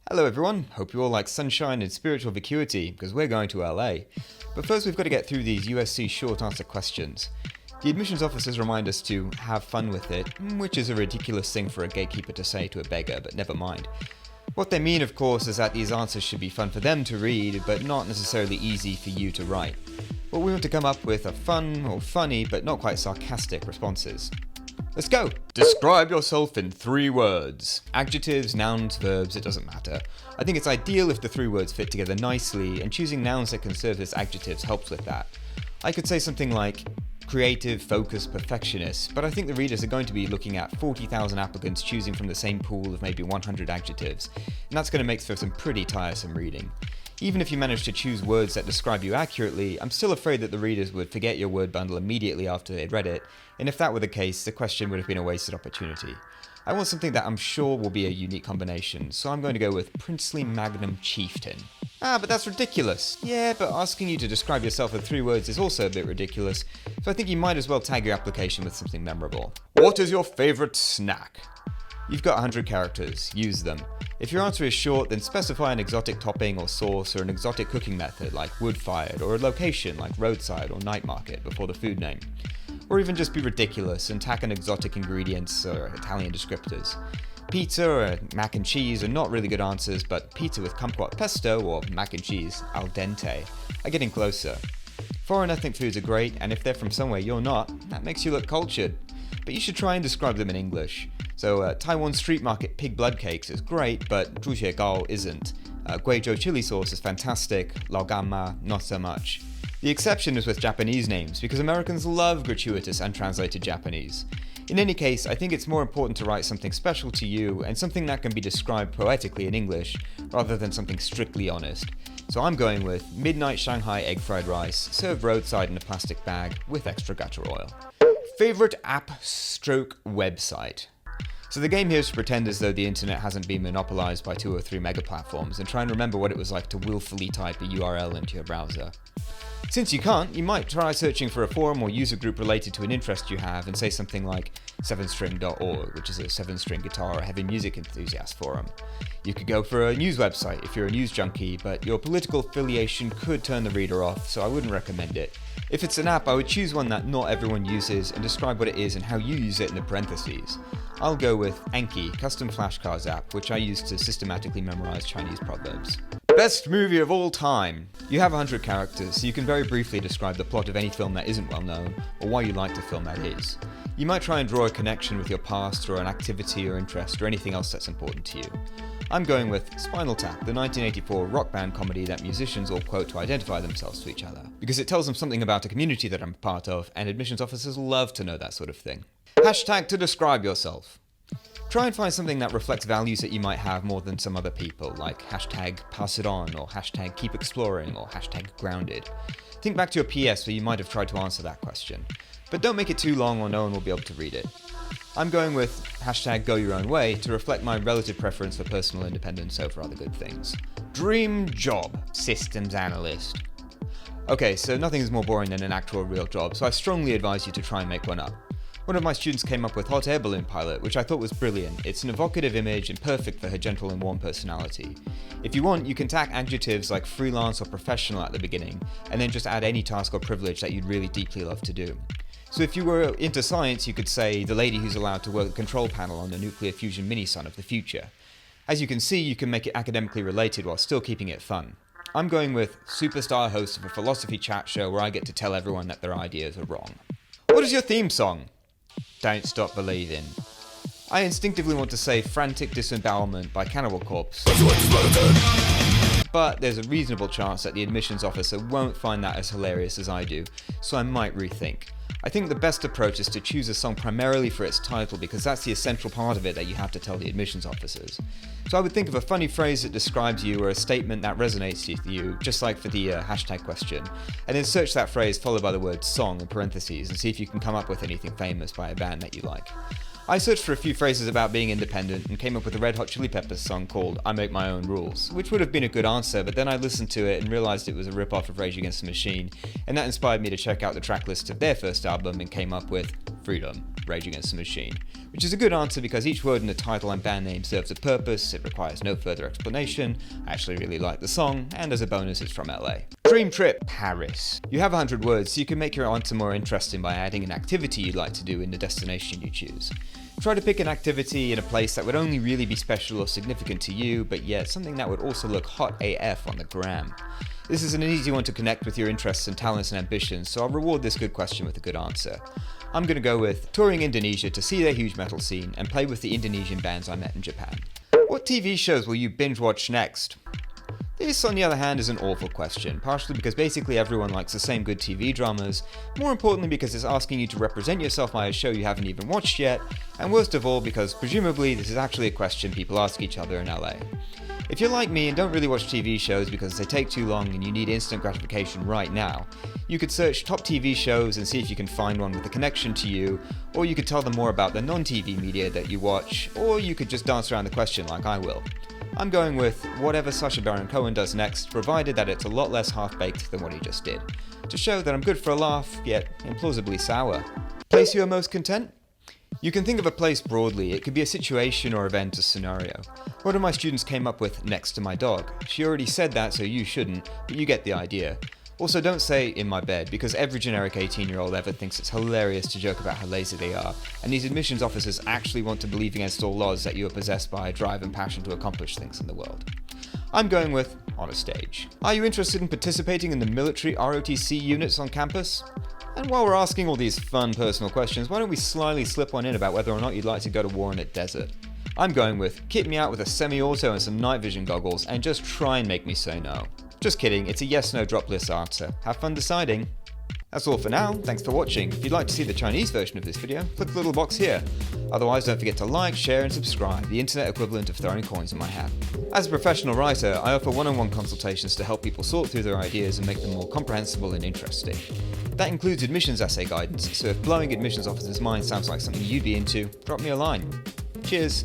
Hello everyone, hope you all like sunshine and spiritual vacuity, because we're going to LA. But first we've got to get through these USC short answer questions. The admissions officers remind us to have fun with it, which is a ridiculous thing for a gatekeeper to say to a beggar, but never mind. What they mean, of course, is that these answers should be fun for them to read, but not necessarily easy for you to write. What we want to come up with are fun or funny, but not quite sarcastic responses. Let's go! Describe yourself in 3 words. Adjectives, nouns, verbs, it doesn't matter. I think it's ideal if the 3 words fit together nicely, and choosing nouns that can serve as adjectives helps with that. I could say something like creative, focused, perfectionist, but I think the readers are going to be looking at 40,000 applicants choosing from the same pool of maybe 100 adjectives, and that's going to make for some pretty tiresome reading. Even if you manage to choose words that describe you accurately, I'm still afraid that the readers would forget your word bundle immediately after they'd read it, and if that were the case, the question would have been a wasted opportunity. I want something that I'm sure will be a unique combination, so I'm going to go with Princely Magnum Chieftain. But that's ridiculous. Yeah, but asking you to describe yourself in 3 words is also a bit ridiculous, so I think you might as well tag your application with something memorable. What is your favourite snack? You've got 100 characters, use them. If your answer is short, then specify an exotic topping or sauce or an exotic cooking method like wood-fired, or a location like roadside or night market before the food name. Or even just be ridiculous and tack on exotic ingredients or Italian descriptors. Pizza or mac and cheese are not really good answers, but pizza with kumquat pesto or mac and cheese al dente are getting closer. Foreign ethnic foods are great, and if they're from somewhere you're not, that makes you look cultured. But you should try and describe them in English. So Taiwan street market pig blood cakes is great, but zhu xue gao isn't. Guizhou chili sauce is fantastic, lao gan ma not so much. The exception is with Japanese names, because Americans love gratuitous untranslated Japanese. In any case, I think it's more important to write something special to you and something that can be described poetically in English, rather than something strictly honest. So I'm going with Midnight Shanghai egg fried rice, served roadside in a plastic bag with extra gutter oil. Favorite app stroke website? So the game here is to pretend as though the internet hasn't been monopolized by 2 or 3 mega platforms and try and remember what it was like to willfully type a URL into your browser. Since you can't, you might try searching for a forum or user group related to an interest you have and say something like 7string.org, which is a 7-string guitar or heavy music enthusiast forum. You could go for a news website if you're a news junkie, but your political affiliation could turn the reader off, so I wouldn't recommend it. If it's an app, I would choose one that not everyone uses and describe what it is and how you use it in the parentheses. I'll go with Anki, custom flashcards app, which I use to systematically memorize Chinese proverbs. Best movie of all time. You have 100 characters, so you can very briefly describe the plot of any film that isn't well known, or why you like the film that is. You might try and draw a connection with your past, or an activity or interest, or anything else that's important to you. I'm going with Spinal Tap, the 1984 rock band comedy that musicians all quote to identify themselves to each other, because it tells them something about a community that I'm a part of, and admissions officers love to know that sort of thing. Hashtag to describe yourself. Try and find something that reflects values that you might have more than some other people, like hashtag pass it on, or hashtag keep exploring, or hashtag grounded. Think back to your PS where you might have tried to answer that question. But don't make it too long or no one will be able to read it. I'm going with hashtag go your own way to reflect my relative preference for personal independence over other good things. Dream job, systems analyst. Okay, so nothing is more boring than an actual real job, so I strongly advise you to try and make one up. One of my students came up with hot air balloon pilot, which I thought was brilliant. It's an evocative image and perfect for her gentle and warm personality. If you want, you can tack adjectives like freelance or professional at the beginning, and then just add any task or privilege that you'd really deeply love to do. So if you were into science, you could say the lady who's allowed to work the control panel on the nuclear fusion mini-sun of the future. As you can see, you can make it academically related while still keeping it fun. I'm going with superstar host of a philosophy chat show where I get to tell everyone that their ideas are wrong. What is your theme song? Don't Stop Believing. I instinctively want to say Frantic Disembowelment by Cannibal Corpse, but there's a reasonable chance that the admissions officer won't find that as hilarious as I do, so I might rethink. I think the best approach is to choose a song primarily for its title, because that's the essential part of it that you have to tell the admissions officers. So I would think of a funny phrase that describes you or a statement that resonates with you, just like for the hashtag question, and then search that phrase followed by the word song in parentheses and see if you can come up with anything famous by a band that you like. I searched for a few phrases about being independent and came up with a Red Hot Chili Peppers song called I Make My Own Rules, which would have been a good answer, but then I listened to it and realised it was a rip-off of Rage Against the Machine, and that inspired me to check out the track list of their first album and came up with Freedom, Rage Against the Machine. Which is a good answer because each word in the title and band name serves a purpose, it requires no further explanation, I actually really like the song, and as a bonus it's from LA. Dream trip, Paris. You have 100 words, so you can make your answer more interesting by adding an activity you'd like to do in the destination you choose. Try to pick an activity in a place that would only really be special or significant to you, but yet something that would also look hot AF on the gram. This is an easy one to connect with your interests and talents and ambitions, so I'll reward this good question with a good answer. I'm going to go with touring Indonesia to see their huge metal scene and play with the Indonesian bands I met in Japan. What TV shows will you binge watch next? This, on the other hand, is an awful question, partially because basically everyone likes the same good TV dramas, more importantly because it's asking you to represent yourself by a show you haven't even watched yet, and worst of all because presumably this is actually a question people ask each other in LA. If you're like me and don't really watch TV shows because they take too long and you need instant gratification right now, you could search top TV shows and see if you can find one with a connection to you, or you could tell them more about the non-TV media that you watch, or you could just dance around the question like I will. I'm going with whatever Sacha Baron Cohen does next, provided that it's a lot less half-baked than what he just did, to show that I'm good for a laugh, yet implausibly sour. Place you are most content? You can think of a place broadly, it could be a situation or event or scenario. One of my students came up with next to my dog. She already said that, so you shouldn't, but you get the idea. Also, don't say in my bed, because every generic 18-year-old ever thinks it's hilarious to joke about how lazy they are, and these admissions officers actually want to believe against all odds that you are possessed by a drive and passion to accomplish things in the world. I'm going with on a stage. Are you interested in participating in the military ROTC units on campus? And while we're asking all these fun personal questions, why don't we slyly slip one in about whether or not you'd like to go to war in a desert? I'm going with kit me out with a semi-auto and some night vision goggles and just try and make me say no. Just kidding, it's a yes-no drop list answer. Have fun deciding. That's all for now, thanks for watching. If you'd like to see the Chinese version of this video, click the little box here. Otherwise, don't forget to like, share and subscribe, the internet equivalent of throwing coins in my hat. As a professional writer, I offer one-on-one consultations to help people sort through their ideas and make them more comprehensible and interesting. That includes admissions essay guidance, so if blowing admissions officers' minds sounds like something you'd be into, drop me a line. Cheers!